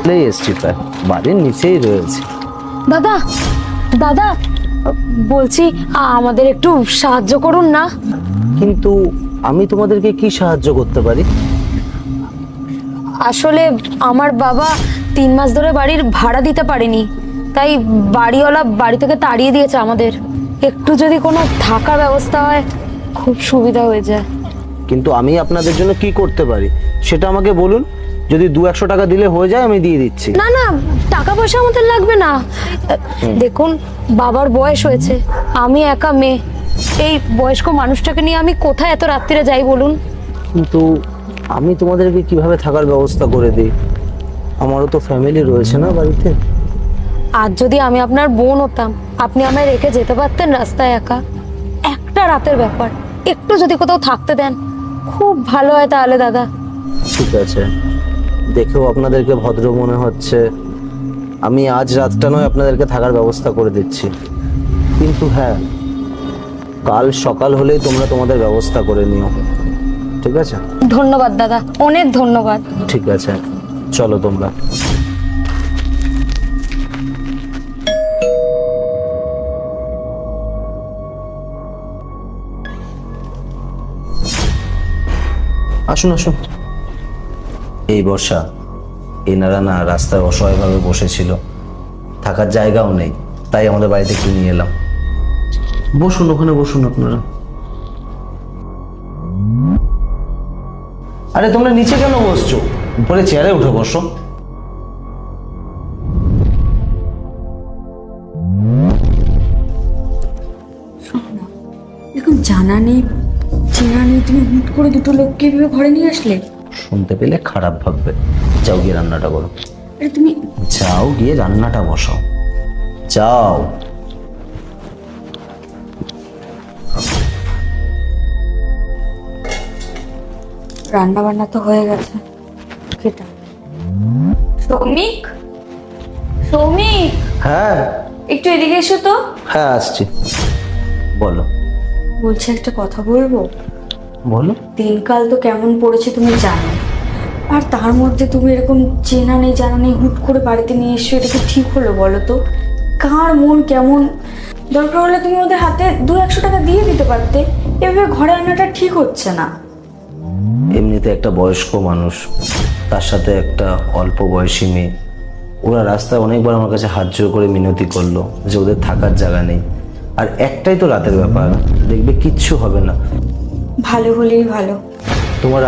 আসলেই এসছি, প্রায় বাড়ির নিচেই রয়েছে। দাদা দাদা বলছি আমাদের একটু সাহায্য করুন না। কিন্তু আমি তোমাদেরকে কি সাহায্য করতে পারি? আসলে আমার বাবা 3 মাস ধরে বাড়ির ভাড়া দিতে পারেনি, তাই বাড়িওয়ালা বাড়ি থেকে তাড়িয়ে দিয়েছে আমাদের। একটু যদি কোনো থাকার ব্যবস্থা হয় খুব সুবিধা হয়ে যায়। কিন্তু আমি আপনাদের জন্য কি করতে পারি সেটা আমাকে বলুন। যদি 200 টাকা দিলে হয়ে যায় আমি দিয়ে দিচ্ছি। না না, টাকা পয়সা আমাদের লাগবে না। দেখুন, বাবার বয়স হয়েছে, আমি একা মেয়ে, এই বয়স্ক মানুষটাকে নিয়ে আমি কোথায় এত রাত্রিরে যাই বলুন? কিন্তু আমি তোমাদেরকে কিভাবে থাকার ব্যবস্থা করে দিই? আমারও তো ফ্যামিলি রয়েছে না বাড়িতে। আর যদি আমি আপনার বোন হতাম, আপনি আমায় রেখে যেতে পারতেন রাস্তায় একা? একটা রাতের ব্যাপার, একটু যদি কোথাও থাকতে দেন খুব ভালো হয় তাহলে দাদা। ঠিক আছে, দেখেও আপনাদেরকে ভদ্র মনে হচ্ছে, আমি আজ রাতটা নয় আপনাদেরকে থাকার ব্যবস্থা করে দিচ্ছি। কিন্তু হ্যাঁ, কাল সকাল হলেই তোমরা তোমাদের ব্যবস্থা করে নিও, ঠিক আছে? ধন্যবাদ দাদা, অনেক ধন্যবাদ। ঠিক আছে, চলো তোমরা। আসুন আসুন। এই বর্ষা এনারা না রাস্তায় অসহায়ভাবে বসেছিল, থাকার জায়গাও নেই, তাই আমাদের বাড়িতে একটু নিয়ে এলাম। বসুন, ওখানে বসুন আপনারা। আরে তোমরা নিচে কেন বসছো? উপরে চেয়ারে উঠে বসো। এরকম জানা নেই চেনা নেই, তুমি হুট করে দুটো লোককে এভাবে ঘরে নিয়ে আসলে? শুনতে পেলে খারাপ ভাববে। যাও গিয়ে রান্নাটা করো। আরে তুমি যাও গিয়ে রান্নাটা বসাও, যাও। রান্না বান্না তো হয়ে গেছে, খেটা। সৌমিক, সৌমিক, হ্যাঁ একটু এদিকে এসো তো। হ্যাঁ আসছি, বলো। বলছি একটা কথা বলবো। বলো। দিনকাল তো কেমন পড়েছে তুমি জানো, আর তার মধ্যে তুমি এরকম চেনা নেই জানা নেই হুট করে বাড়িতে নিয়ে এসছো, এটা কি ঠিক হলো বলো তো? কার মন কেমন? দরকার হলে তুমি ওদের হাতে 200 টাকা দিয়ে দিতে পারতে। এভাবে ঘরে আনাটা ঠিক হচ্ছে না। এমনিতে একটা বয়স্ক মানুষ, তার সাথে একটা অল্প বয়সী মেয়ে, ওরা রাস্তায় অনেকবার আমার কাছে হাত জোড় করে মিনতি করলো যে ওদের থাকার জায়গা নেই। আর একটাই তো রাতের ব্যাপার, দেখবে কিচ্ছু হবে না। ভালো হলেই ভালো। তোমার